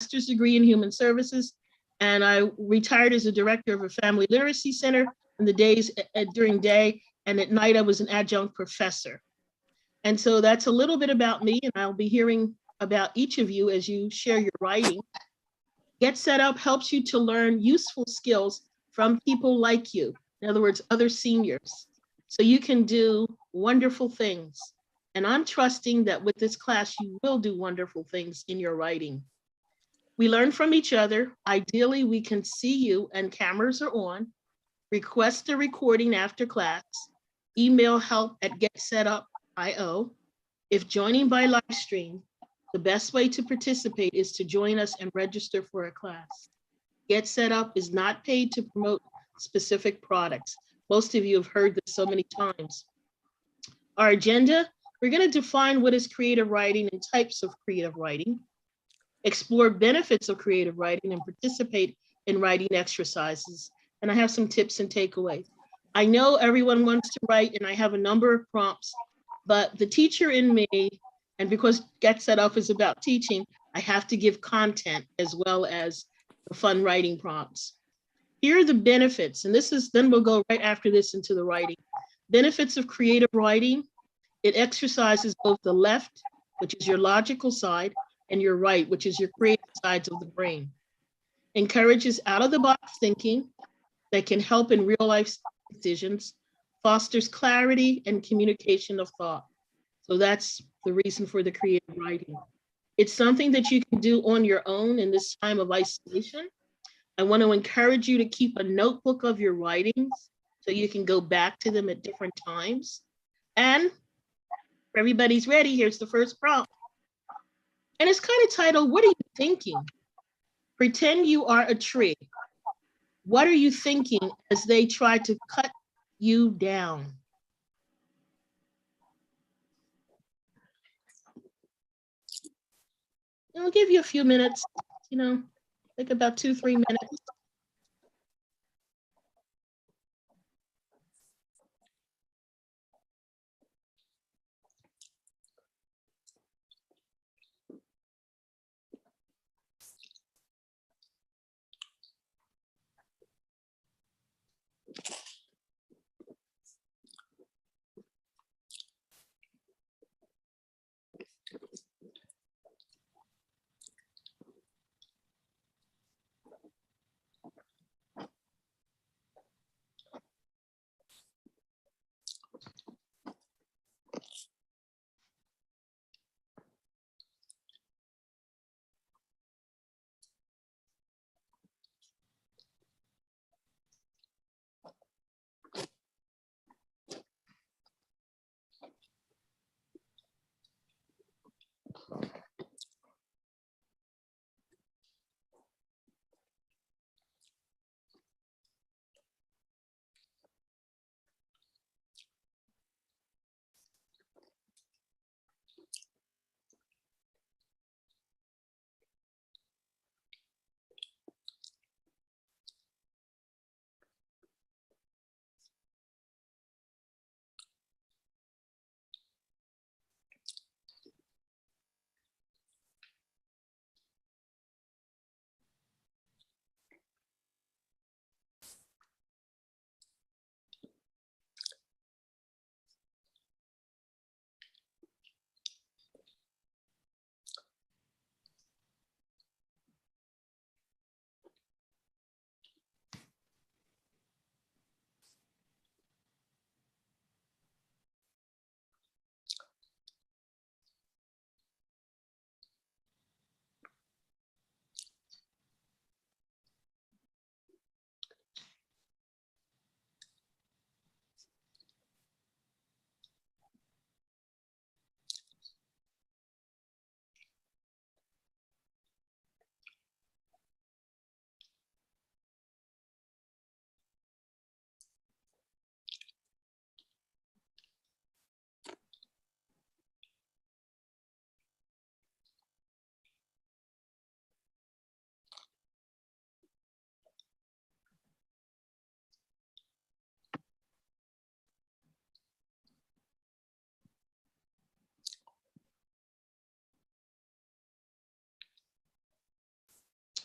master's degree in human services, and I retired as a director of a family literacy center in the days during day, and at night I was an adjunct professor. And so that's a little bit about me, and I'll be hearing about each of you as you share your writing. Get Set Up helps you to learn useful skills from people like you. In other words, other seniors. So you can do wonderful things. And I'm trusting that with this class, you will do wonderful things in your writing. We learn from each other. Ideally, we can see you and cameras are on. Request a recording after class. Email help@getsetup.io. If joining by live stream, the best way to participate is to join us and register for a class. Get Set Up is not paid to promote specific products. Most of you have heard this so many times. Our agenda, we're going to define what is creative writing and types of creative writing, explore benefits of creative writing, and participate in writing exercises. And I have some tips and takeaways. I know everyone wants to write, and I have a number of prompts, but the teacher in me, and because Get Set Up is about teaching, I have to give content as well as the fun writing prompts. Here are the benefits, and then we'll go right after this into the writing. Benefits of creative writing: it exercises both the left, which is your logical side, and your right, which is your creative sides of the brain. Encourages out-of-the-box thinking that can help in real-life decisions, fosters clarity and communication of thought. So that's the reason for the creative writing. It's something that you can do on your own in this time of isolation. I want to encourage you to keep a notebook of your writings so you can go back to them at different times. And if everybody's ready, here's the first prompt. And it's kind of titled, "What are you thinking?" Pretend you are a tree. What are you thinking as they try to cut you down? And I'll give you a few minutes, like about 2-3 minutes.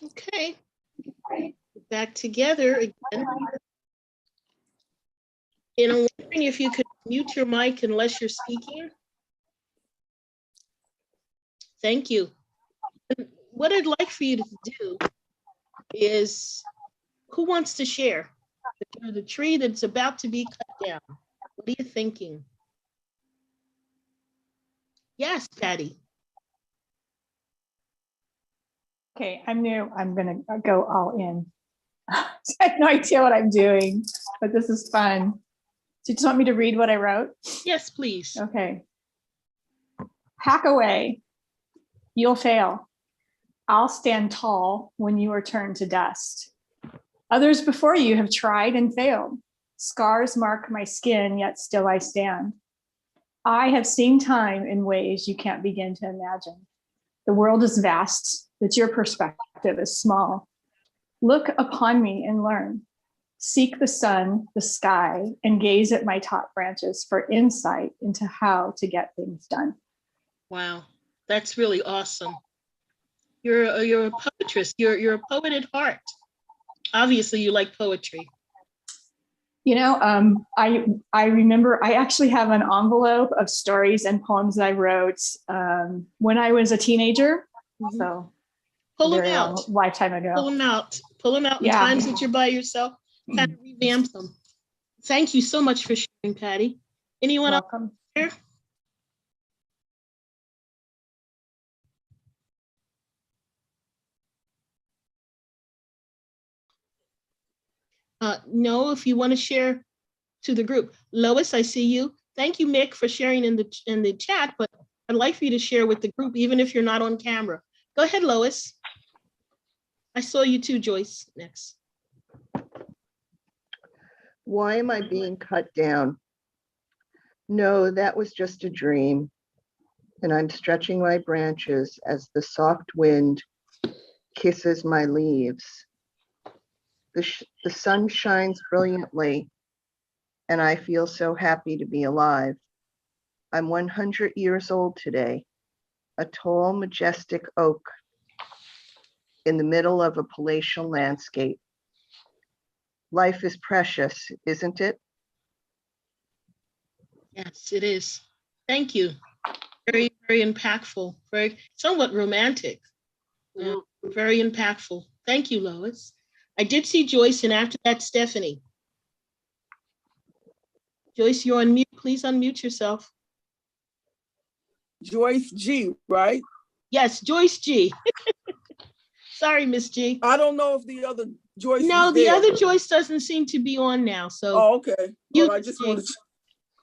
Okay, back together again. And I'm wondering if you could mute your mic unless you're speaking. Thank you. And what I'd like for you to do is, who wants to share the tree that's about to be cut down? What are you thinking? Yes, Patty. Okay, I'm new. I'm gonna go all in. I have no idea what I'm doing, but this is fun. So you just want me to read what I wrote? Yes, please. Okay. Hack away. You'll fail. I'll stand tall when you are turned to dust. Others before you have tried and failed. Scars mark my skin, yet still I stand. I have seen time in ways you can't begin to imagine. The world is vast, but your perspective is small. Look upon me and learn. Seek the sun, the sky, and gaze at my top branches for insight into how to get things done. Wow, that's really awesome. You're a poetess. You're a poet at heart. Obviously, you like poetry. You know, I remember I actually have an envelope of stories and poems that I wrote when I was a teenager. Mhm. So Pull a them very out. long lifetime ago. Pull them out. Pull them out in Yeah. times that you're by yourself. Kind of revamp them. Thank you so much for sharing, Patty. Anyone Welcome. else here? No, if you want to share to the group. Lois, I see you. Thank you, Mick, for sharing in the chat, but I'd like for you to share with the group, even if you're not on camera. Go ahead, Lois. I saw you too, Joyce. Next. Why am I being cut down? No, that was just a dream. And I'm stretching my branches as the soft wind kisses my leaves. The sun shines brilliantly, and I feel so happy to be alive. I'm 100 years old today, a tall, majestic oak in the middle of a palatial landscape. Life is precious, isn't it? Yes, it is. Thank you. Very, very impactful. Very somewhat romantic. Very impactful. Thank you, Lois. I did see Joyce, and after that, Stephanie. Joyce, you're on mute. Please unmute yourself. Joyce G, right? Yes, Joyce G. Sorry, Miss G. I don't know if the other Joyce No, is the there. other Joyce doesn't seem to be on now. So, Oh, okay. you, Well, I just wanted to,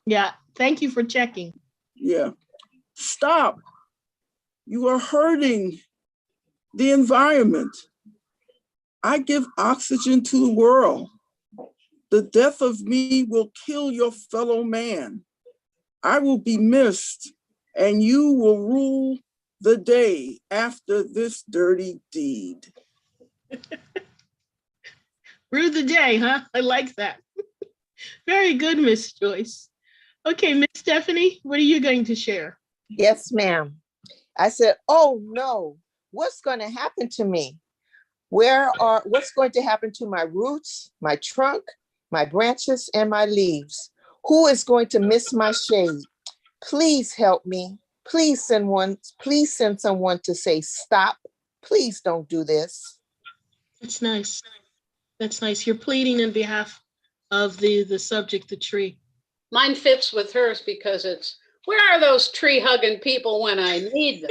yeah, thank you for checking. yeah. Stop. You are hurting the environment. I give oxygen to the world. The death of me will kill your fellow man. I will be missed, and you will rule the day after this dirty deed. Rue the day, huh? I like that. Very good, Miss Joyce. Okay, Miss Stephanie, what are you going to share? Yes, ma'am. I said, oh no, what's going to happen to me? What's going to happen to my roots, my trunk, my branches, and my leaves? Who is going to miss my shade? Please help me. Please send someone to say, stop. Please don't do this. That's nice. That's nice. You're pleading in behalf of the subject, the tree. Mine fits with hers because it's, where are those tree-hugging people when I need them?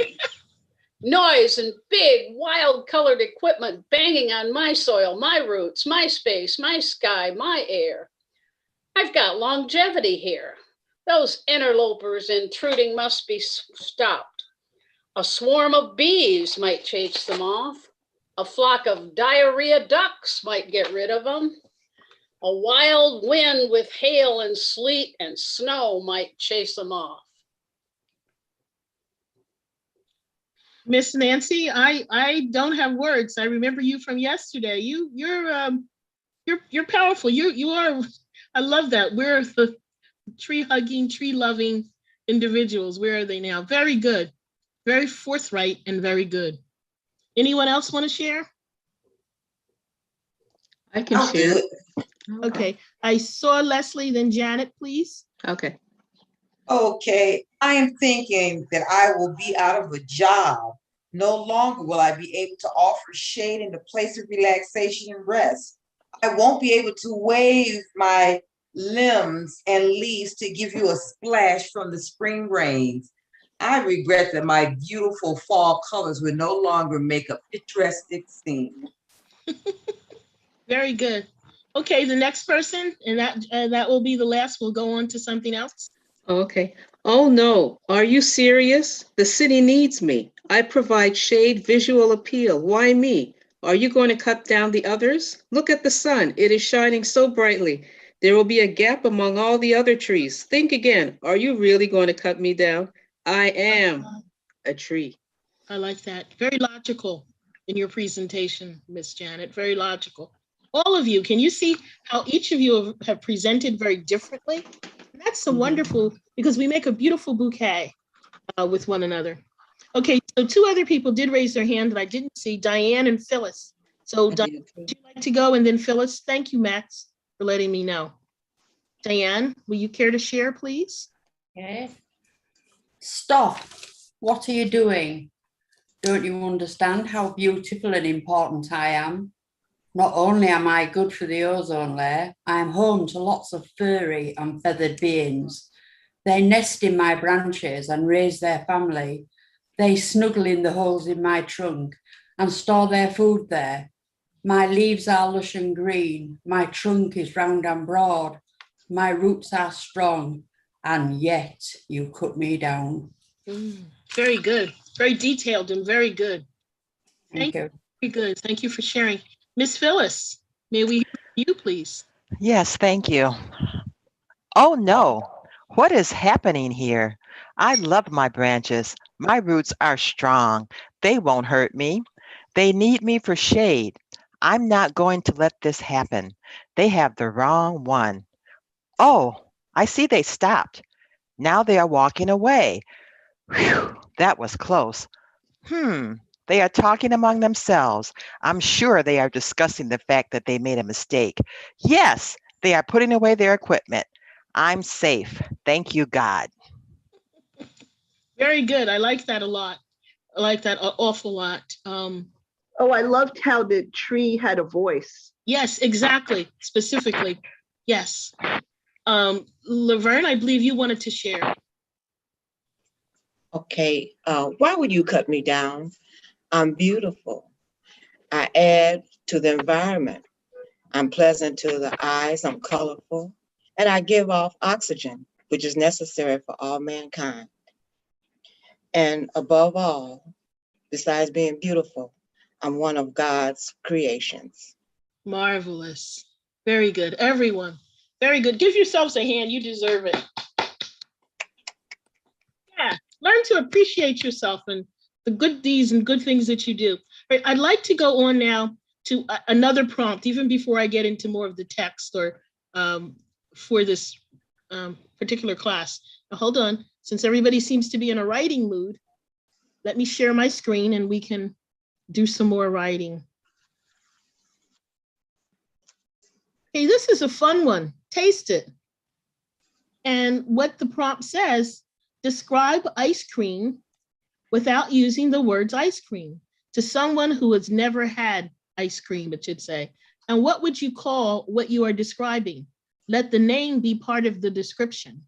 Noise and big, wild-colored equipment banging on my soil, my roots, my space, my sky, my air. I've got longevity here. Those interlopers intruding must be stopped. A swarm of bees might chase them off. A flock of diarrhea ducks might get rid of them. A wild wind with hail and sleet and snow might chase them off. Miss Nancy, I don't have words. I remember you from yesterday. You're powerful. You are. I love that. We're the tree hugging, tree loving individuals. Where are they now? Very good, very forthright, and very good. Anyone else want to share? I can I'll share. do it. Okay, I saw Leslie, then Janet, please. Okay. Okay, I am thinking that I will be out of a job. No longer will I be able to offer shade in the place of relaxation and rest. I won't be able to wave my limbs and leaves to give you a splash from the spring rains. I regret that my beautiful fall colors will no longer make a picturesque scene. Very good. Okay, the next person, and that will be the last. We'll go on to something else. Okay. Oh no, are you serious? The city needs me. I provide shade, visual appeal. Why me? Are you going to cut down the others? Look at the sun. It is shining so brightly. There will be a gap among all the other trees. Think again. Are you really going to cut me down? I am a tree. I like that. Very logical in your presentation, Miss Janet. Very logical. All of you, can you see how each of you have presented very differently? And that's so wonderful because we make a beautiful bouquet with one another. Okay, so two other people did raise their hand that I didn't see, Diane and Phyllis. So Diane, would you like to go? And then Phyllis, thank you, Max, for letting me know. Diane, will you care to share, please? Okay. Stop. What are you doing? Don't you understand how beautiful and important I am? Not only am I good for the ozone layer, I am home to lots of furry and feathered beings. They nest in my branches and raise their family. They snuggle in the holes in my trunk and store their food there. My leaves are lush and green. My trunk is round and broad. My roots are strong, and yet you cut me down. Very good. Very detailed and very good. Thank you. Very good. Thank you for sharing. Miss Phyllis, may we hear from you, please? Yes, thank you. Oh no, what is happening here? I love my branches. My roots are strong. They won't hurt me. They need me for shade. I'm not going to let this happen. They have the wrong one. Oh, I see they stopped. Now they are walking away. Whew, that was close. They are talking among themselves. I'm sure they are discussing the fact that they made a mistake. Yes, they are putting away their equipment. I'm safe. Thank you, God. Very good. I like that a lot. I like that an awful lot. Oh, I loved how the tree had a voice. Yes, exactly. Specifically. Yes. Laverne, I believe you wanted to share. Okay, why would you cut me down? I'm beautiful. I add to the environment. I'm pleasant to the eyes, I'm colorful, and I give off oxygen, which is necessary for all mankind. And above all, besides being beautiful, I'm one of God's creations. Marvelous. Very good. Everyone. Very good. Give yourselves a hand. You deserve it. Yeah. Learn to appreciate yourself and the good deeds and good things that you do. Right, I'd like to go on now to another prompt, even before I get into more of the text or for this particular class. Now, hold on. Since everybody seems to be in a writing mood, let me share my screen and we can do some more writing. Okay, this is a fun one. Taste it. And what the prompt says, describe ice cream without using the words ice cream to someone who has never had ice cream, it should say. And what would you call what you are describing? Let the name be part of the description.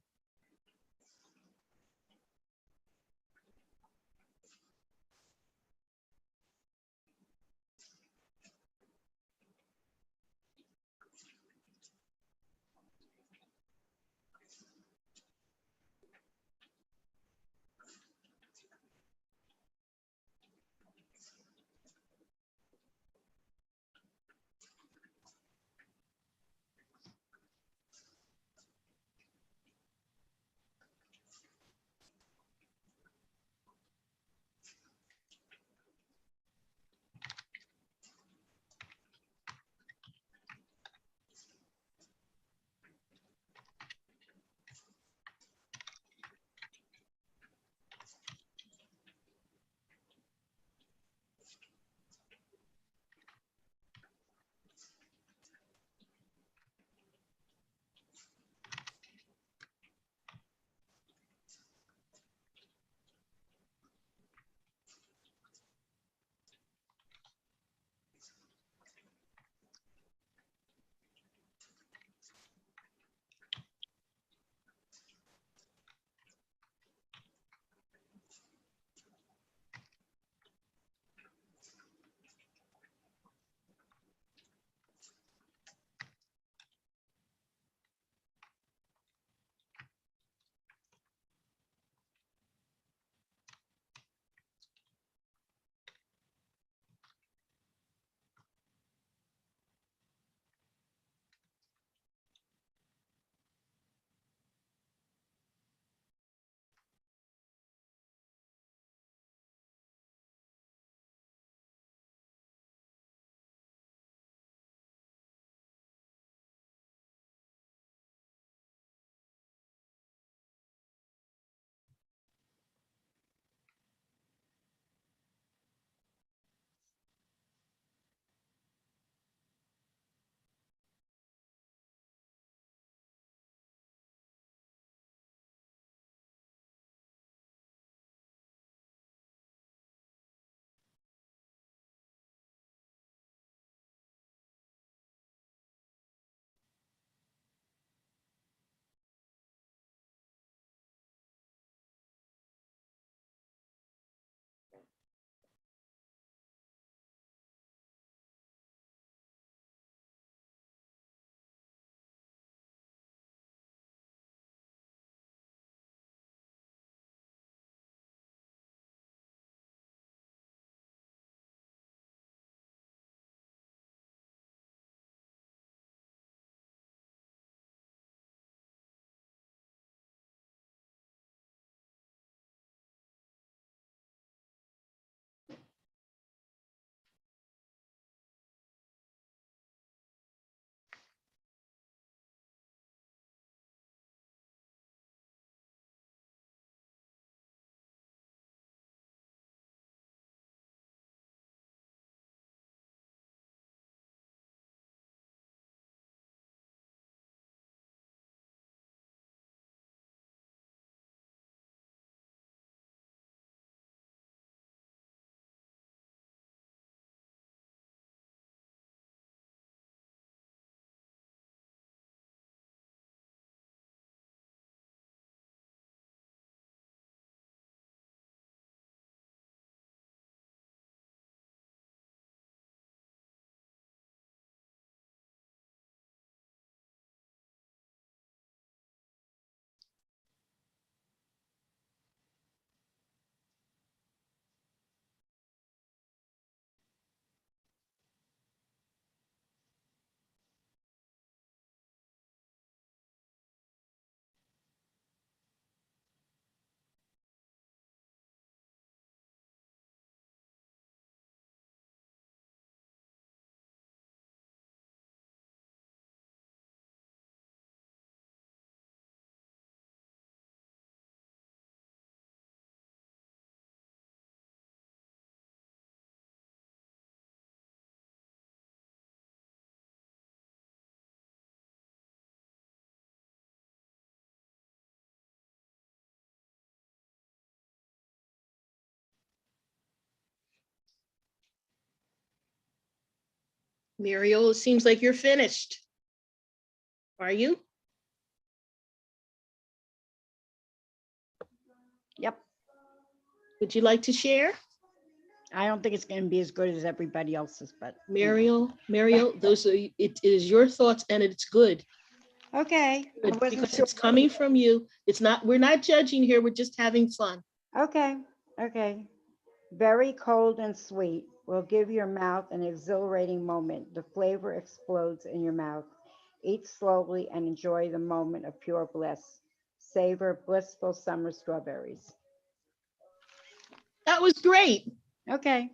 Muriel, it seems like you're finished. Are you? Yep. Would you like to share? I don't think it's going to be as good as everybody else's, but you know. Muriel, those are, it is your thoughts and it's good. Okay. I Good, wasn't because sure. it's coming from you. It's not, we're not judging here. We're just having fun. Okay. Okay. Very cold and sweet will give your mouth an exhilarating moment. The flavor explodes in your mouth. Eat slowly and enjoy the moment of pure bliss. Savor blissful summer strawberries. That was great. Okay.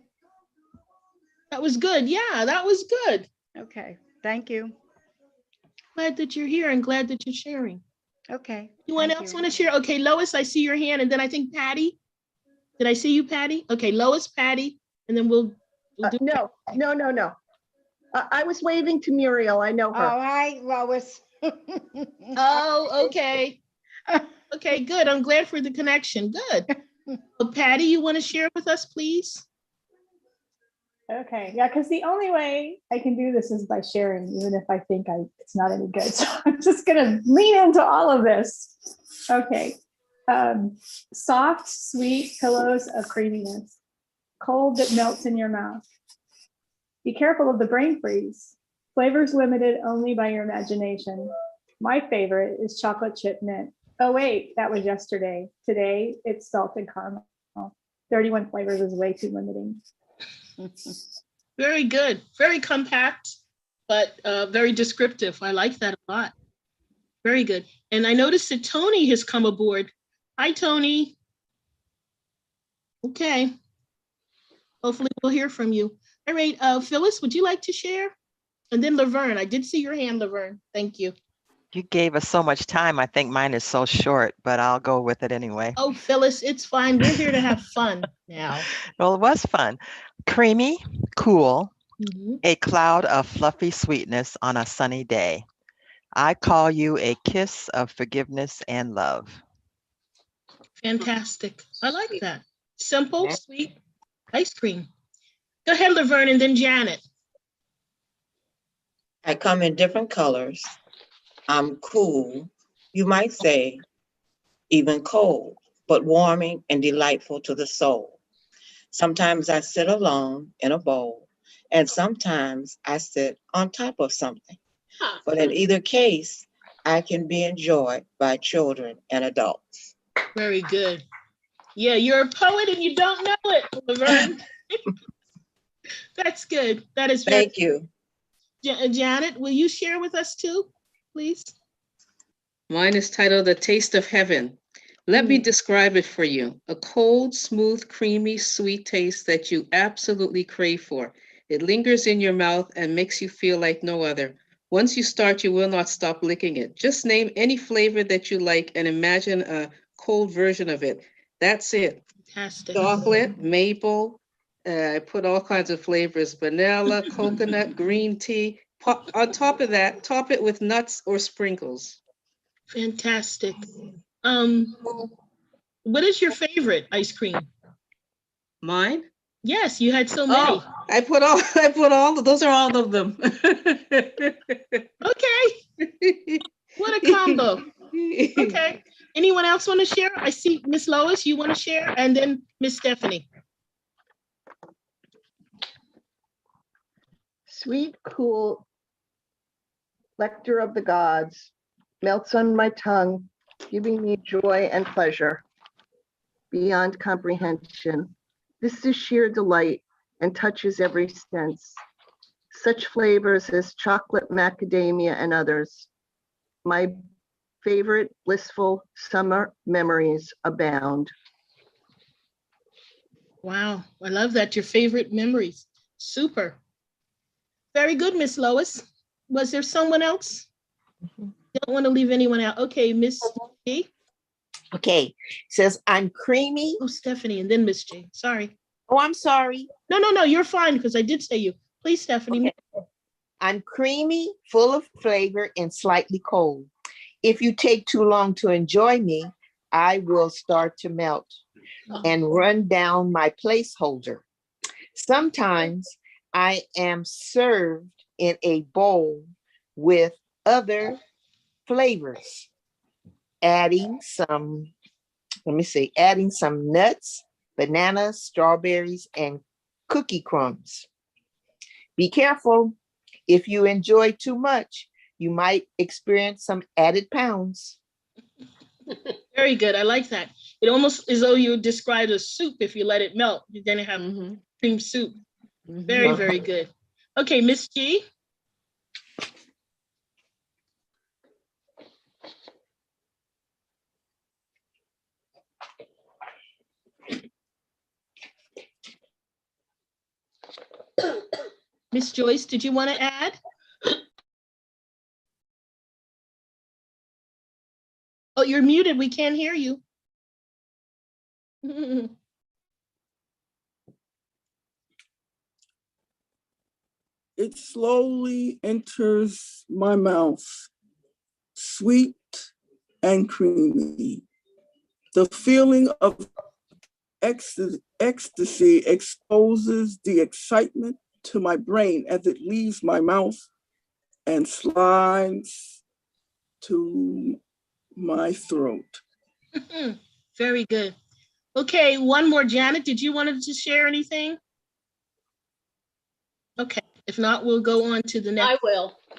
That was good. Yeah, that was good. Okay. Thank you. Glad that you're here and glad that you're sharing. Okay. Anyone thank else you. want to share? Okay, Lois, I see your hand, and then I think Patty. Did I see you, Patty? Okay, Lois, Patty, and then we'll do. No. I was waving to Muriel. I know Oh, her. hi, Lois. Oh, okay. Okay, good. I'm glad for the connection. Good. Well, Patty, you want to share with us, please? Okay, yeah, because the only way I can do this is by sharing, even if I think it's not any good. So I'm just gonna lean into all of this. Okay. Soft, sweet pillows of creaminess, cold that melts in your mouth. Be careful of the brain freeze. Flavors limited only by your imagination. My favorite is chocolate chip mint. Oh wait, that was yesterday. Today it's salted caramel. 31 flavors is way too limiting. Very good. Very compact, but very descriptive. I like that a lot. Very good. And I noticed that Tony has come aboard. Hi, Tony. Okay. Hopefully we'll hear from you. All right, Phyllis, would you like to share? And then Laverne, I did see your hand, Laverne. Thank you. You gave us so much time. I think mine is so short, but I'll go with it anyway. Oh, Phyllis, it's fine. We're here to have fun now. Well, it was fun. Creamy, cool, Mhm. a cloud of fluffy sweetness on a sunny day. I call you a kiss of forgiveness and love. Fantastic. I like that. Simple, sweet ice cream. Go ahead, Laverne, and then Janet. I come in different colors. I'm cool, you might say, even cold, but warming and delightful to the soul. Sometimes I sit alone in a bowl, and sometimes I sit on top of something. But in either case, I can be enjoyed by children and adults. Very good. Yeah, you're a poet and you don't know it, Laverne. That's good. That is very Thank you. Janet, will you share with us too, please? Mine is titled The Taste of Heaven. Let me describe it for you. A cold, smooth, creamy, sweet taste that you absolutely crave for. It lingers in your mouth and makes you feel like no other. Once you start, you will not stop licking it. Just name any flavor that you like and imagine a cold version of it. That's it. Fantastic. Chocolate, maple, I put all kinds of flavors, vanilla, coconut, green tea. On top of that, top it with nuts or sprinkles. Fantastic. What is your favorite ice cream? Mine? Yes, you had so many. Oh, I put all, those are all of them. Okay. What a combo. Okay. Anyone else want to share? I see Miss Lois, you want to share? And then Miss Stephanie. Sweet, cool, nectar of the gods, melts on my tongue, giving me joy and pleasure beyond comprehension. This is sheer delight and touches every sense. Such flavors as chocolate, macadamia, and others. My favorite blissful summer memories abound. Wow, I love that. Your favorite memories. Super. Very good, Miss Lois. Was there someone else? Don't want to leave anyone out. Okay, Miss G. Okay, says I'm creamy. Oh, Stephanie, and then Miss J. Sorry. Oh, I'm sorry. No, you're fine because I did say you. Please, Stephanie. Okay. I'm creamy, full of flavor, and slightly cold. If you take too long to enjoy me, I will start to melt and run down my placeholder. Sometimes I am served in a bowl with other flavors, adding some, adding some nuts, bananas, strawberries, and cookie crumbs. Be careful. If you enjoy too much, you might experience some added pounds. Very good. I like that. It almost as though you would describe a soup. If you let it melt, you're going to have cream soup. Very, very good. Okay, Miss G. Miss Joyce, did you want to add? Oh, you're muted. We can't hear you. It slowly enters my mouth, sweet and creamy. The feeling of ecstasy exposes the excitement to my brain as it leaves my mouth and slides to my throat. Very good. Okay, one more. Janet, did you want to share anything? Okay, if not, we'll go on to the next.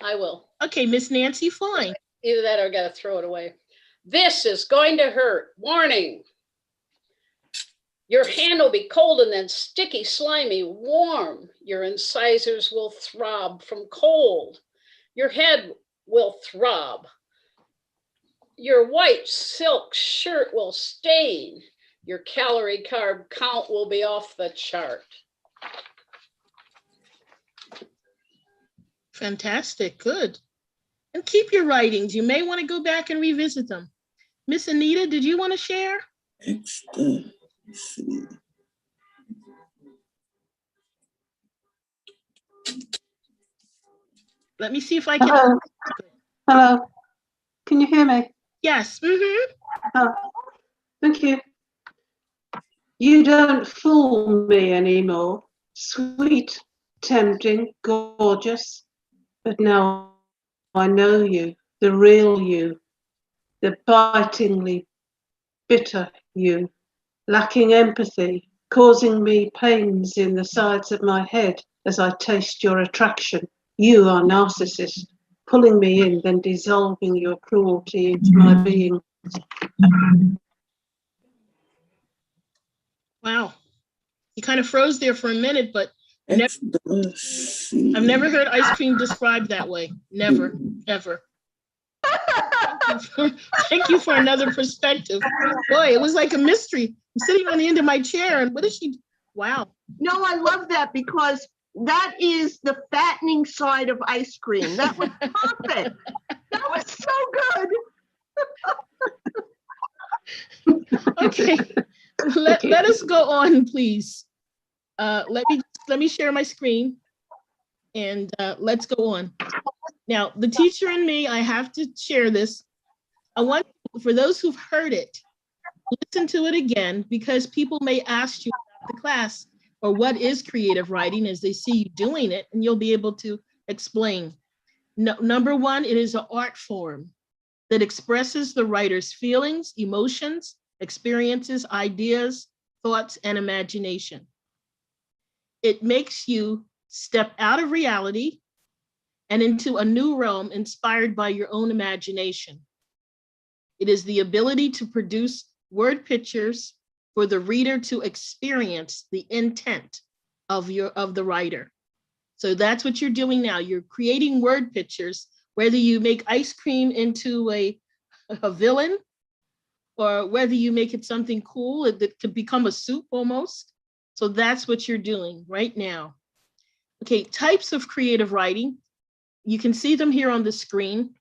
I will. Okay, Miss Nancy, fine. Either that or I gotta throw it away. This is going to hurt. Warning. Your hand will be cold and then sticky, slimy, warm. Your incisors will throb from cold. Your head will throb. Your white silk shirt will stain. Your calorie carb count will be off the chart. Fantastic, good. And keep your writings. You may want to go back and revisit them. Miss Anita, did you want to share? Ecstasy. Let me see if I can. Hello. Hello. Can you hear me? Yes. Oh, thank you. You don't fool me anymore. Sweet, tempting, gorgeous. But now I know you, the real you, the bitingly bitter you, lacking empathy, causing me pains in the sides of my head as I taste your attraction. You are narcissist, pulling me in, then dissolving your cruelty into my being. Wow. You kind of froze there for a minute, but I've never heard ice cream described that way. Never, ever. Thank you for another perspective. Boy, it was like a mystery. I'm sitting on the end of my chair and what is she? Wow. No, I love that because that is the fattening side of ice cream. That was perfect. That was so good. Okay, let us go on, please. Let me share my screen and let's go on. Now, the teacher and me, I have to share this. I want, for those who've heard it, listen to it again because people may ask you about the class or what is creative writing as they see you doing it, and you'll be able to explain. No, number one, it is an art form that expresses the writer's feelings, emotions, experiences, ideas, thoughts, and imagination. It makes you step out of reality and into a new realm inspired by your own imagination. It is the ability to produce word pictures for the reader to experience the intent of the writer. So that's what you're doing now. You're creating word pictures, whether you make ice cream into a villain or whether you make it something cool that could become a soup almost. So that's what you're doing right now. Okay, types of creative writing. You can see them here on the screen,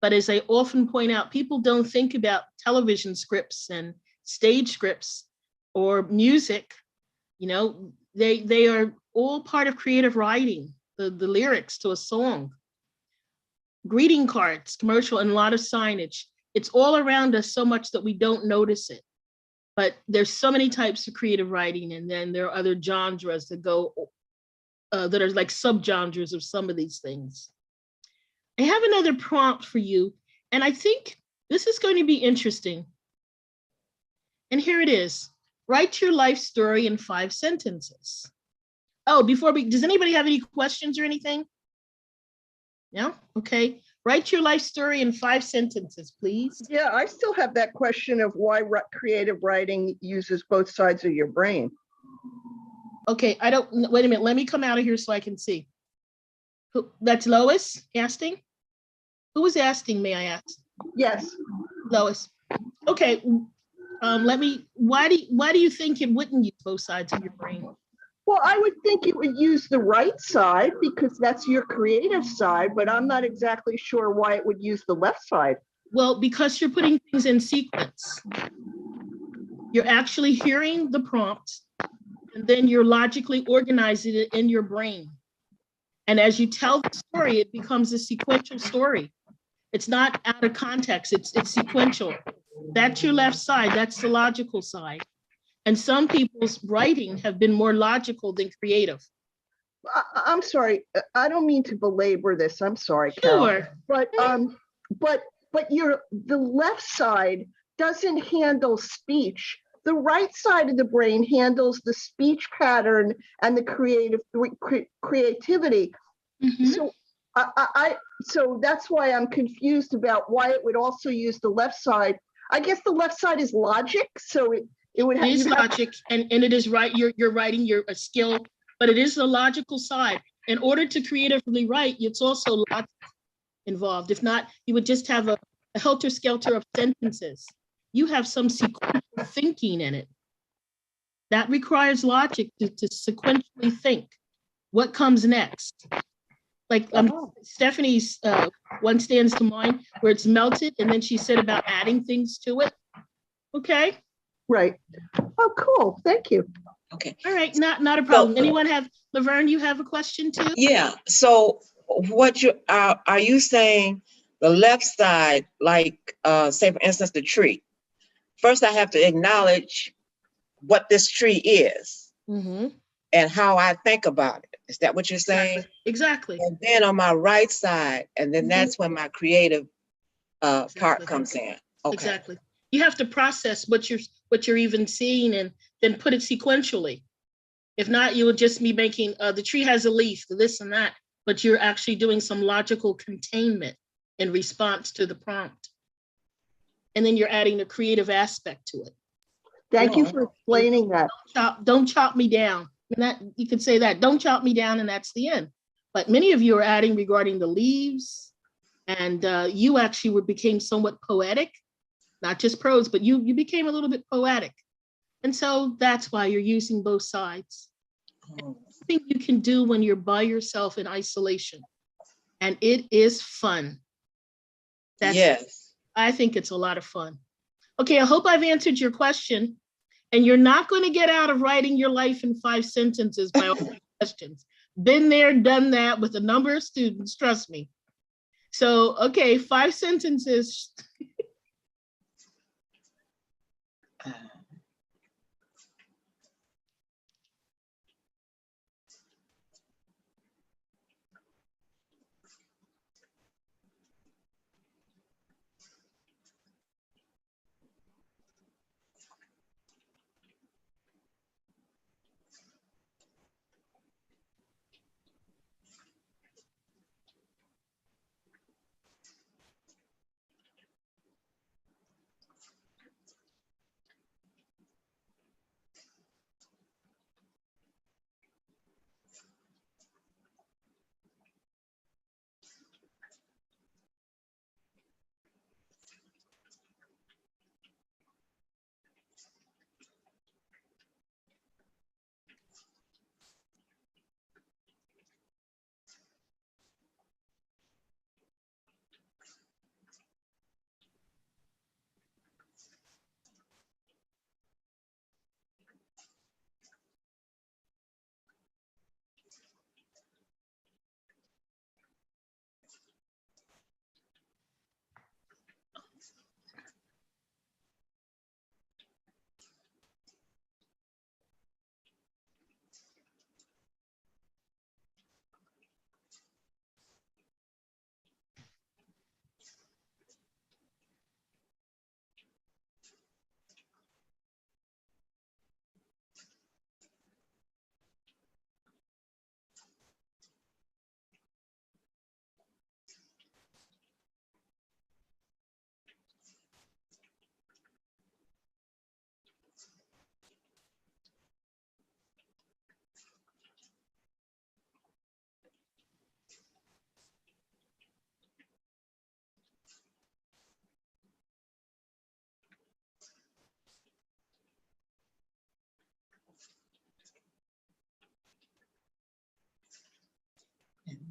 but as I often point out, people don't think about television scripts and stage scripts or music. You know, they are all part of creative writing, the lyrics to a song. Greeting cards, commercial, and a lot of signage. It's all around us so much that we don't notice it. But there's so many types of creative writing, and then there are other genres that go that are like subgenres of some of these things. I have another prompt for you, and I think this is going to be interesting. And here it is. Write your life story in 5 sentences. Oh, does anybody have any questions or anything? No? Okay. Write your life story in 5 sentences, please. Yeah, I still have that question of why creative writing uses both sides of your brain. Okay, wait a minute. Let me come out of here so I can see. That's Lois asking? Who was asking, may I ask? Yes. Lois. Okay. Why do you think it wouldn't use both sides of your brain? Well, I would think it would use the right side because that's your creative side, but I'm not exactly sure why it would use the left side. Well, because you're putting things in sequence. You're actually hearing the prompt, and then you're logically organizing it in your brain. And as you tell the story, it becomes a sequential story. It's not out of context, it's sequential. That's your left side, that's the logical side. And some people's writing have been more logical than creative. I'm sorry, I don't mean to belabor this. I'm sorry, Carol. Sure. But the left side doesn't handle speech. The right side of the brain handles the speech pattern and the creativity. Mm-hmm. So that's why I'm confused about why it would also use the left side. I guess the left side is logic, so it would have. It is logic, and it is right. You're writing a skill, but it is the logical side. In order to creatively write, it's also logic involved. If not, you would just have a helter-skelter of sentences. You have some sequential thinking in it. That requires logic to sequentially think. What comes next? Like Stephanie's one stands to mind where it's melted, and then she said about adding things to it. Okay. Right. Oh, cool. Thank you. Okay. All right. Not a problem. Anyone have, Laverne, you have a question too? Yeah. So what are you saying the left side, like say for instance, the tree? First, I have to acknowledge what this tree is and how I think about it. Is that what you're saying? Exactly. And then on my right side, and then that's when my creative part comes in. Okay. Exactly. You have to process what you're even seeing and then put it sequentially. If not, you will just be making the tree has a leaf, this and that, but you're actually doing some logical containment in response to the prompt. And then you're adding a creative aspect to it. Thank you for explaining that. Don't chop me down. And that you could say that, don't chop me down, and that's the end. But many of you are adding regarding the leaves, and you actually became somewhat poetic, not just prose, but you became a little bit poetic. And so that's why you're using both sides. Thing you can do when you're by yourself in isolation. And it is fun. Yes. I think it's a lot of fun. Okay, I hope I've answered your question. And you're not going to get out of writing your life in 5 sentences by all my questions. Been there, done that with a number of students, trust me. So, okay, 5 sentences.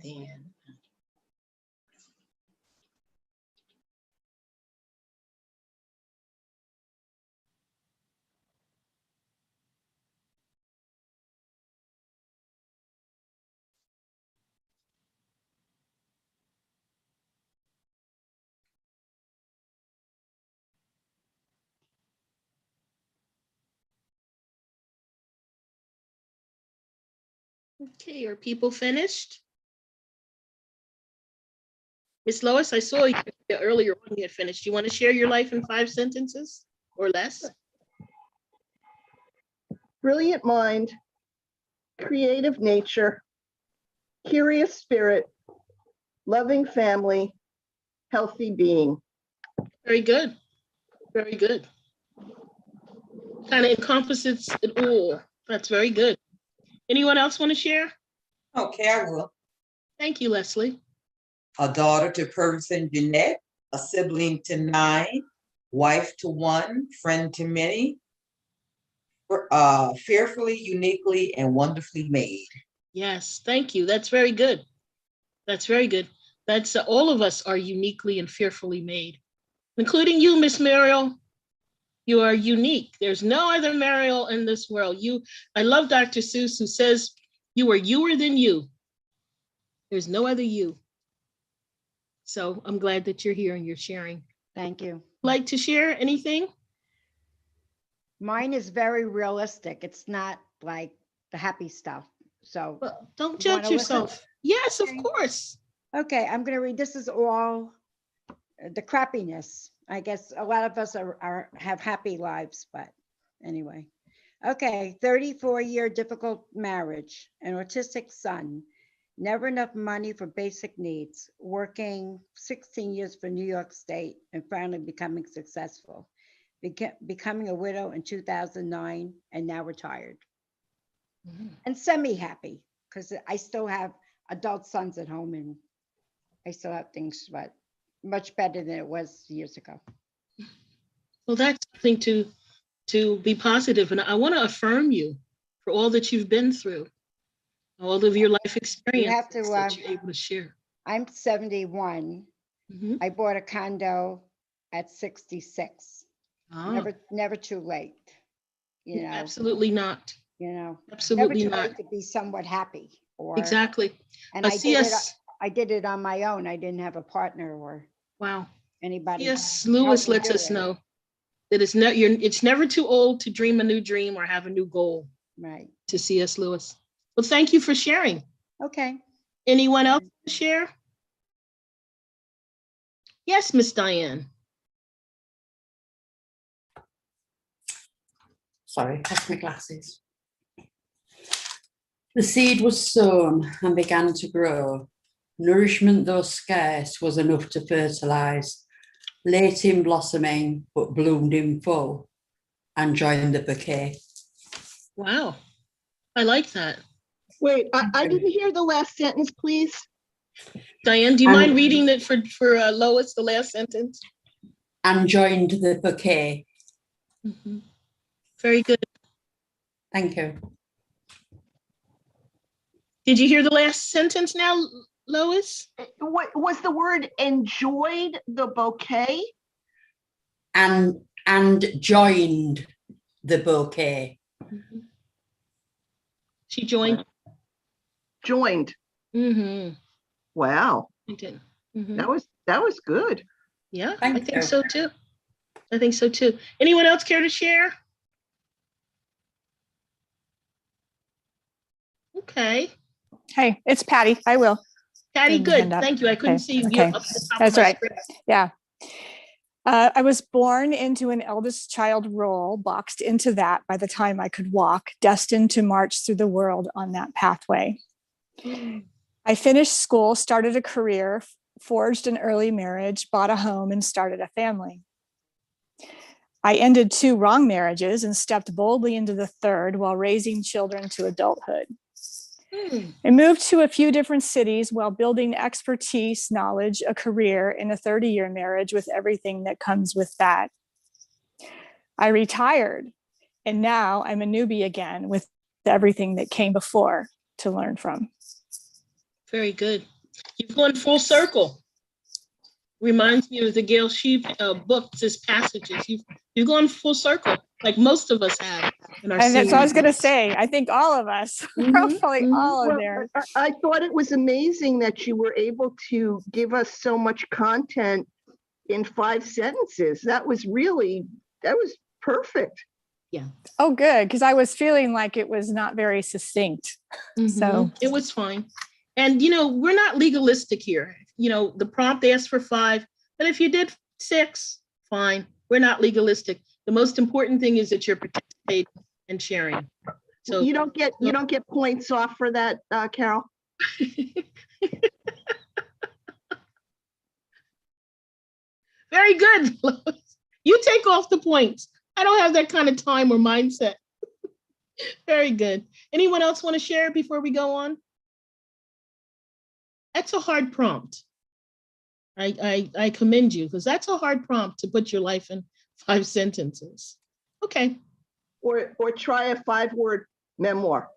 then. Okay, are people finished? Miss Lois, I saw you earlier on you had finished. You want to share your life in 5 sentences or less? Brilliant mind, creative nature, curious spirit, loving family, healthy being. Very good. Very good. Kind of encompasses it all. That's very good. Anyone else want to share? Okay, I will. Thank you, Leslie. A daughter to Purvis and Jeanette, a sibling to 9, wife to 1, friend to many, fearfully, uniquely, and wonderfully made. Yes, thank you. That's very good. That's very good. That's all of us are uniquely and fearfully made, including you, Miss Muriel. You are unique. There's no other Muriel in this world. I love Dr. Seuss, who says you are youer than you. There's no other you. So I'm glad that you're here and you're sharing. Thank you. Like to share anything? Mine is very realistic. It's not like the happy stuff. So Well, don't you wanna judge listen? yourself. Yes, of Okay. course. Okay, I'm going to read. This is all the crappiness. I guess a lot of us have happy lives, but anyway. Okay, 34-year difficult marriage, an autistic son, never enough money for basic needs, working 16 years for New York State and finally becoming successful, becoming a widow in 2009 and now retired. And semi-happy because I still have adult sons at home and I still have things, but much better than it was years ago. Well, that's something to be positive. And I want to affirm you for all that you've been through, all of your life experiences to, that you're able to share. I'm 71. Mhm. I bought a condo at 66. Ah, Never too late. You know, absolutely not. never Absolutely too not. late to be somewhat happy. Or Exactly. and I C.S. did it on my own. I didn't have a partner or Wow. anybody. C.S. to Lewis help me lets do us it. know that it's never too old to dream a new dream or have a new goal. Right. To C.S. Lewis. Well, thank you for sharing. Okay. Anyone else to share? Yes, Miss Diane. Sorry, pass my glasses. The seed was sown and began to grow. Nourishment, though scarce, was enough to fertilise. Late in blossoming, but bloomed in full and joined the bouquet. Wow. I like that. Wait, I didn't hear the last sentence, please. Diane, do you mind reading it for Lois, the last sentence? And joined the bouquet. Mm-hmm. Very good. Thank you. Did you hear the last sentence now, Lois? What was the word enjoyed the bouquet? And joined the bouquet. Mm-hmm. She joined. Joined. Mm-hmm. Wow. I did. Mm-hmm. That was good. Yeah, Thank I think you. so too. I think so too. Anyone else care to share? Okay. Hey, it's Patty. I will. Patty, Put your hand good. up. Thank you. I couldn't Okay, see you okay. up at the top That's of my right. screen. Yeah. I was born into an eldest child role, boxed into that by the time I could walk, destined to march through the world on that pathway. I finished school, started a career, forged an early marriage, bought a home, and started a family. I ended 2 wrong marriages and stepped boldly into the 3rd while raising children to adulthood. I moved to a few different cities while building expertise, knowledge, a career in a 30-year marriage with everything that comes with that. I retired, and now I'm a newbie again with everything that came before to learn from. Very good. You've gone full circle. Reminds me of the Gail Sheep book, this passages. You've gone full circle, like most of us have in our And that's what I was senior going to years. say. I think all of us, Mhm, probably mhm. all in Well, there. I thought it was amazing that you were able to give us so much content in 5 sentences. That was perfect. Oh, good. Because I was feeling like it was not very succinct. So It was fine. And, we're not legalistic here. The prompt asked for 5, but if you did 6, fine. We're not legalistic. The most important thing is that you're participating and sharing. So You don't get points off for that, Carol? very good. You take off the points. I don't have that kind of time or mindset. Very good. Anyone else want to share before we go on? That's a hard prompt. I commend you, because that's a hard prompt to put your life in 5 sentences. Okay. Or try a 5-word memoir.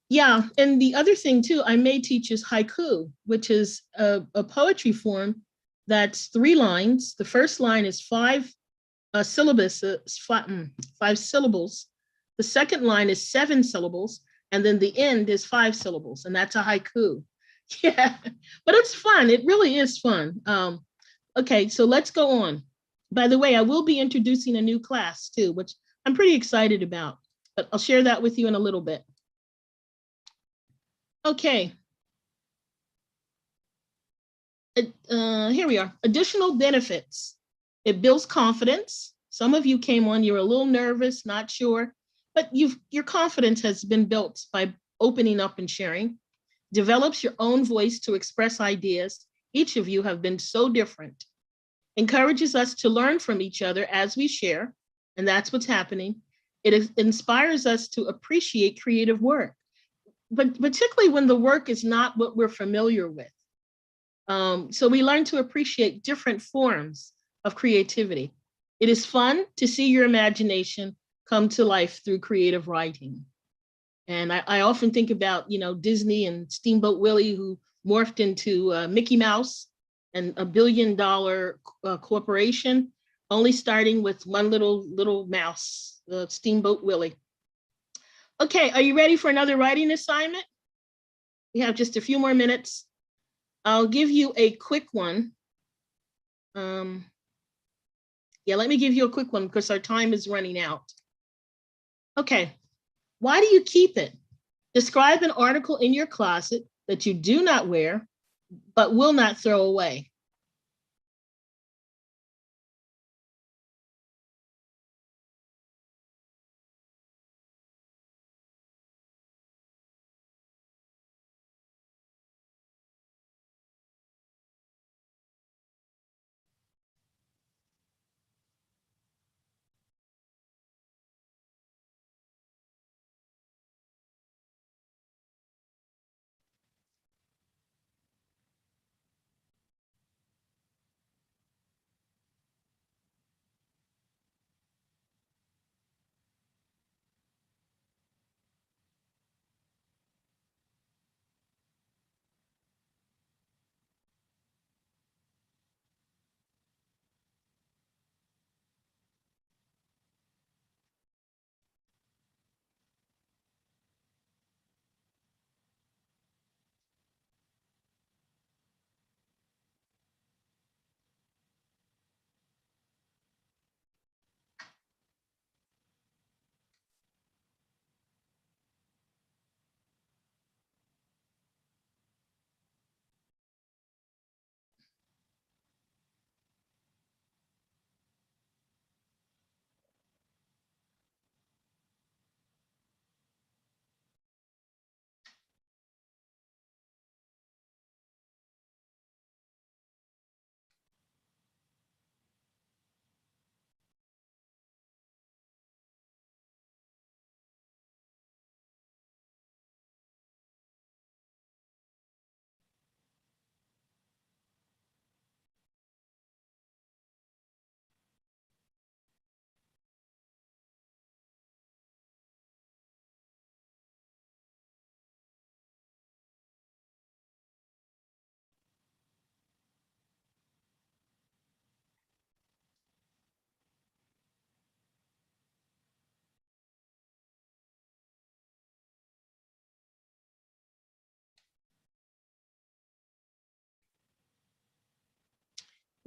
Yeah, and the other thing too, I may teach is haiku, which is a poetry form that's 3 lines. The first line is 5 syllables, 5 syllables. The second line is 7 syllables, and then the end is 5 syllables, and that's a haiku. Yeah, but it's fun. It really is fun. Okay, so let's go on. By the way, I will be introducing a new class too, which I'm pretty excited about, but I'll share that with you in a little bit. Okay. Here we are. Additional benefits. It builds confidence. Some of you came on, you're a little nervous, not sure, but your confidence has been built by opening up and sharing. Develops your own voice to express ideas. Each of you have been so different. Encourages us to learn from each other as we share, and that's what's happening. It inspires us to appreciate creative work, but particularly when the work is not what we're familiar with. So we learn to appreciate different forms of creativity. It is fun to see your imagination come to life through creative writing. And I often think about, Disney and Steamboat Willie, who morphed into Mickey Mouse and $1 billion corporation, only starting with one little mouse, Steamboat Willie. Okay, are you ready for another writing assignment? We have just a few more minutes. I'll give you a quick one. Let me give you a quick one because our time is running out. Okay, why do you keep it? Describe an article in your closet that you do not wear, but will not throw away.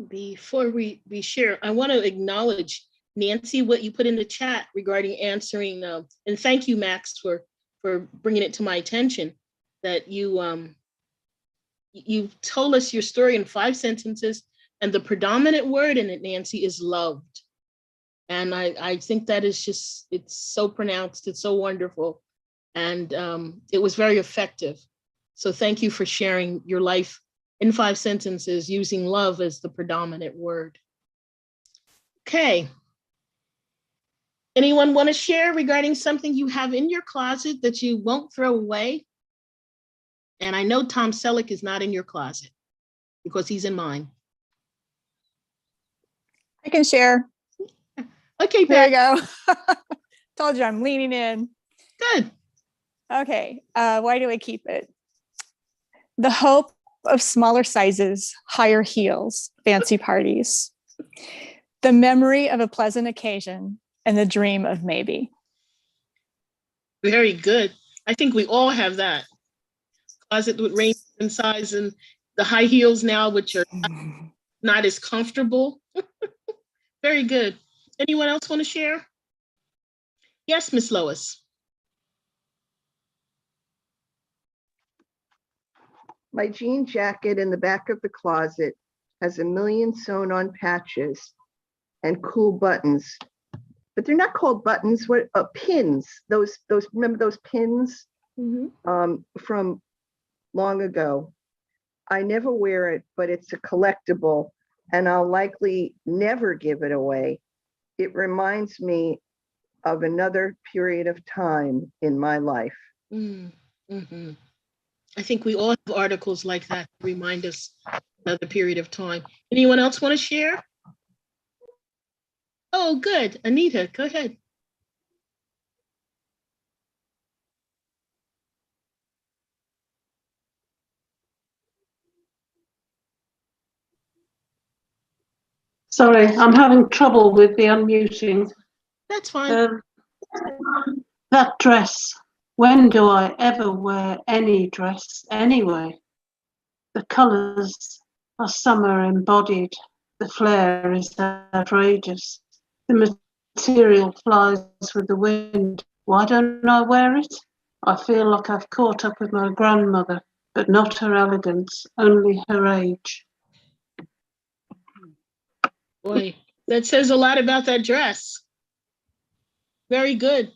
Before we share, I want to acknowledge, Nancy, what you put in the chat regarding answering, and thank you, Max, for bringing it to my attention, that you told us your story in 5 sentences, and the predominant word in it, Nancy, is loved. And I think that is just, it's so pronounced, it's so wonderful. And it was very effective. So thank you for sharing your life in 5 sentences using love as the predominant word. Okay. Anyone want to share regarding something you have in your closet that you won't throw away? And I know Tom Selleck is not in your closet because he's in mine. I can share. Okay, There I Barry. go. Told you I'm leaning in. Good. Okay, why do I keep it? The hope of smaller sizes, higher heels, fancy parties. The memory of a pleasant occasion and the dream of maybe. Very good. I think we all have that. Closet with range in size, and the high heels now, which are not as comfortable. Very good. Anyone else want to share? Yes, Miss Lois. My jean jacket in the back of the closet has a million sewn on patches and cool buttons, but they're not called buttons. What pins? Those remember those pins from long ago. I never wear it, but it's a collectible, and I'll likely never give it away. It reminds me of another period of time in my life. Mm-hmm. I think we all have articles like that to remind us of another period of time. Anyone else want to share? Oh, good. Anita, go ahead. Sorry, I'm having trouble with the unmuting. That's fine. That dress. When do I ever wear any dress anyway? The colours are summer embodied. The flare is outrageous. The material flies with the wind. Why don't I wear it? I feel like I've caught up with my grandmother, but not her elegance, only her age. Boy, that says a lot about that dress. Very good.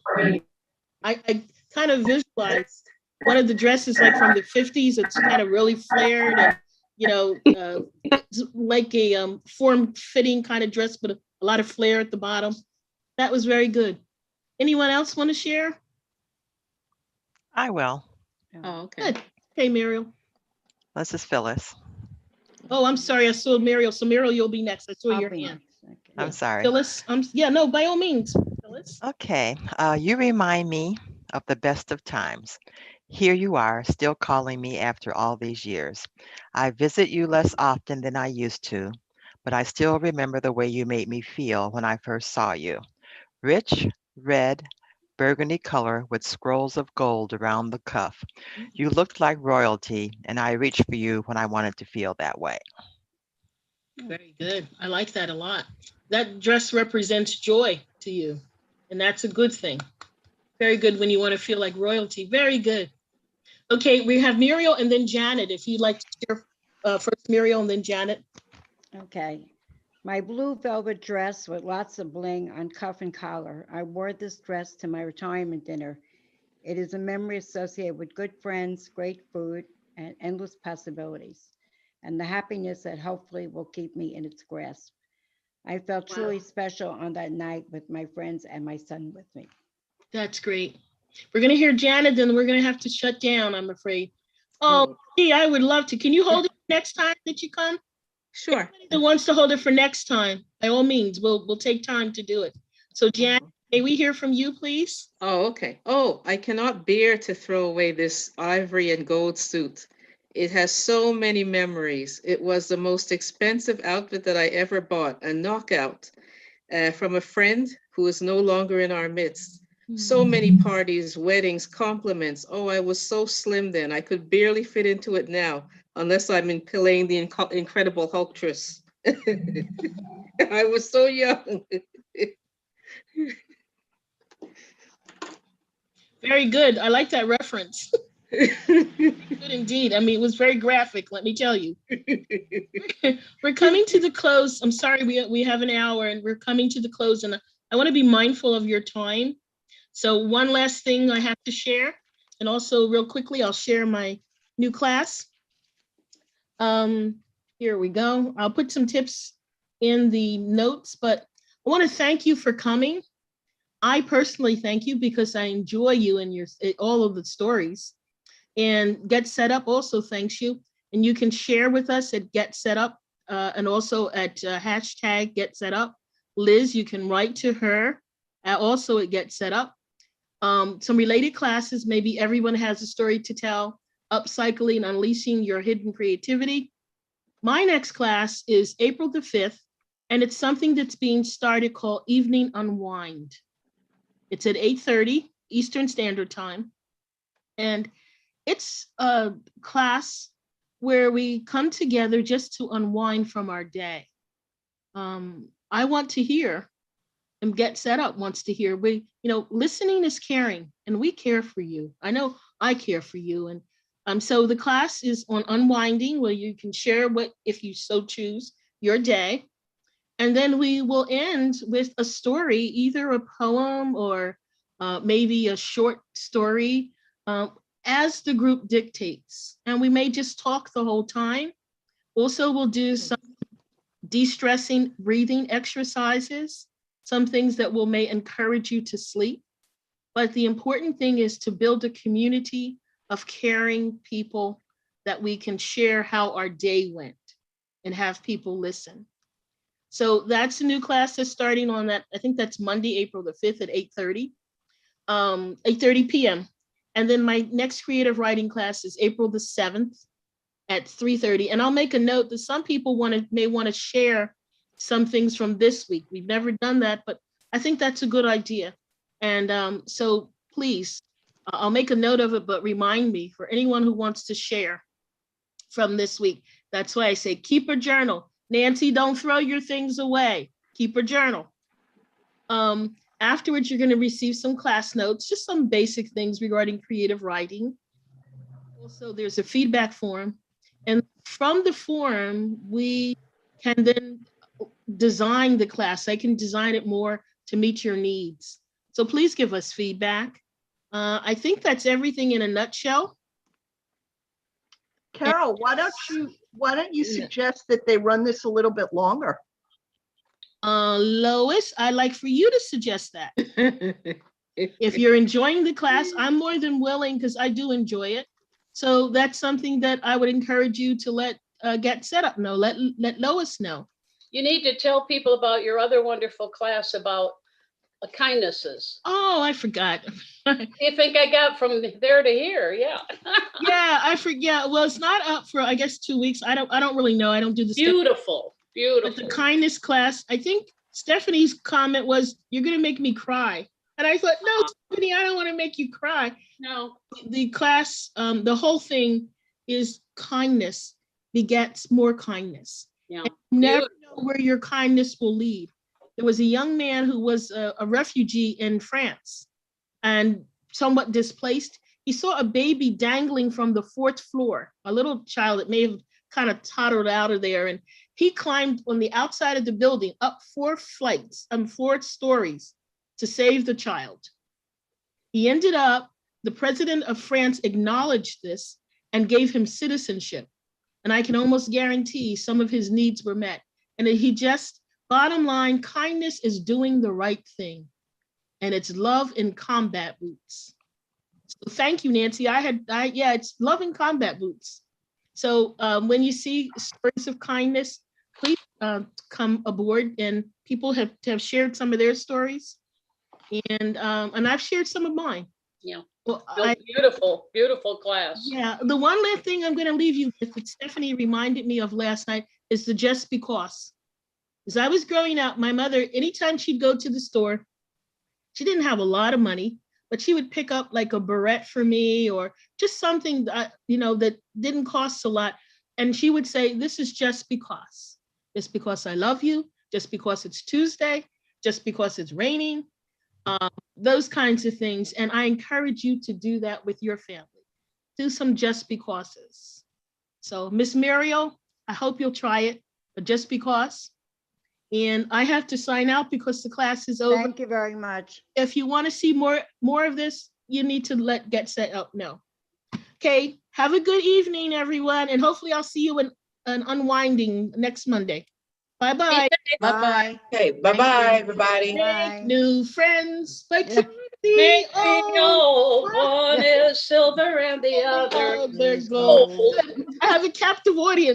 I kind of visualized one of the dresses like from the 50s. It's kind of really flared and, you know, it's like a form-fitting kind of dress, but a lot of flare at the bottom. That was very good. Anyone else want to share? I will. Oh, okay. Good. Hey, Muriel. This is Phyllis. Oh, I'm sorry. I saw Muriel. So Muriel, you'll be next. I saw your hand. I'm sorry. Phyllis, yeah, no, by all means, Phyllis. Okay, you remind me of the best of times. Here you are, still calling me after all these years. I visit you less often than I used to, but I still remember the way you made me feel when I first saw you. Rich, red, burgundy color with scrolls of gold around the cuff. You looked like royalty, and I reached for you when I wanted to feel that way. Very good. I like that a lot. That dress represents joy to you, and that's a good thing. Very good when you want to feel like royalty. Very good. Okay, we have Muriel and then Janet. If you'd like to share first Muriel and then Janet. Okay. My blue velvet dress with lots of bling on cuff and collar. I wore this dress to my retirement dinner. It is a memory associated with good friends, great food, and endless possibilities, and the happiness that hopefully will keep me in its grasp. I felt truly special on that night with my friends and my son with me. That's great. We're going to hear Janet, then we're going to have to shut down, I'm afraid. Oh, gee, I would love to. Can you hold it next time that you come? Sure. Anybody that wants to hold it for next time, by all means, we'll take time to do it. So Janet, may we hear from you, please? Oh, okay. Oh, I cannot bear to throw away this ivory and gold suit. It has so many memories. It was the most expensive outfit that I ever bought, a knockout from a friend who is no longer in our midst. So many parties, weddings, compliments. Oh, I was so slim then. I could barely fit into it now, unless I'm playing the Incredible Hulktress. I was so young. Very good. I like that reference. Good indeed. I mean, it was very graphic, let me tell you. We're coming to the close. I'm sorry, we have an hour and we're coming to the close, and I want to be mindful of your time. So one last thing I have to share, and also real quickly, I'll share my new class. Here we go. I'll put some tips in the notes, but I want to thank you for coming. I personally thank you because I enjoy you and your all of the stories. And Get Set Up also thanks you. And you can share with us at Get Set Up and also at hashtag Get Set Up. Liz, you can write to her also at Get Set Up. Some related classes, maybe everyone has a story to tell, upcycling and unleashing your hidden creativity. My next class is April the 5th, and it's something that's being started called Evening Unwind. It's at 8:30 Eastern Standard Time. And it's a class where we come together just to unwind from our day. I want to hear, and Get Set Up wants to hear. Listening is caring, and we care for you. I know I care for you. And so the class is on unwinding, where you can share what, if you so choose, your day. And then we will end with a story, either a poem or maybe a short story, as the group dictates. And we may just talk the whole time. Also, we'll do some de-stressing breathing exercises, some things that may encourage you to sleep. But the important thing is to build a community of caring people that we can share how our day went and have people listen. So that's a new class that's starting on that. I think that's Monday, April the 5th at 8:30 p.m. And then my next creative writing class is April the 7th at 3:30. And I'll make a note that some people may want to share some things from this week. We've never done that, but I think that's a good idea. And so please, I'll make a note of it, but remind me for anyone who wants to share from this week. That's why I say keep a journal. Nancy, don't throw your things away. Keep a journal. Afterwards, you're going to receive some class notes, just some basic things regarding creative writing. Also, there's a feedback form. And from the form, we can then design the class. I can design it more to meet your needs. So please give us feedback. I think that's everything in a nutshell. Carol, why don't you suggest that they run this a little bit longer? Lois, I'd like for you to suggest that. If you're enjoying the class, I'm more than willing, because I do enjoy it. So that's something that I would encourage you to let Get Set Up know, let Lois know. You need to tell people about your other wonderful class about kindnesses. Oh, I forgot. You think I got from there to here? Yeah. Yeah, I forget. Well, it's not up for, I guess, 2 weeks. I don't really know. I don't do this. Beautiful. But the kindness class, I think Stephanie's comment was, "You're gonna make me cry." And I thought, no, Stephanie, I don't want to make you cry. No. The class, the whole thing is kindness begets more kindness. Yeah. And you never know where your kindness will lead. There was a young man who was a refugee in France and somewhat displaced. He saw a baby dangling from the 4th floor, a little child that may have kind of toddled out of there. And he climbed on the outside of the building up 4 stories to save the child. He ended up, the president of France acknowledged this and gave him citizenship. And I can almost guarantee some of his needs were met. And he just, bottom line, kindness is doing the right thing. And it's love in combat boots. So thank you, Nancy. Yeah, it's love in combat boots. So when you see stories of kindness, please come aboard. And people have shared some of their stories. And I've shared some of mine. Yeah. Well, beautiful, beautiful class. Yeah. The one last thing I'm going to leave you with, that Stephanie reminded me of last night, is the just because. As I was growing up, my mother, anytime she'd go to the store, she didn't have a lot of money, but she would pick up like a barrette for me or just something that, that didn't cost a lot. And she would say, "This is just because." just because I love you, just because it's Tuesday, just because it's raining, those kinds of things. And I encourage you to do that with your family. Do some just becauses. So Miss Muriel, I hope you'll try it, but just because. And I have to sign out because the class is over. Thank you very much. If you want to see more of this, you need to let Get Set Up know. Okay, have a good evening, everyone, and hopefully I'll see you in an unwinding next Monday. Bye-bye. Bye. Okay, bye-bye, everybody. Bye. Make new friends, but Yeah. Make the old one is silver and the other other Is gold. gold. I have a captive audience.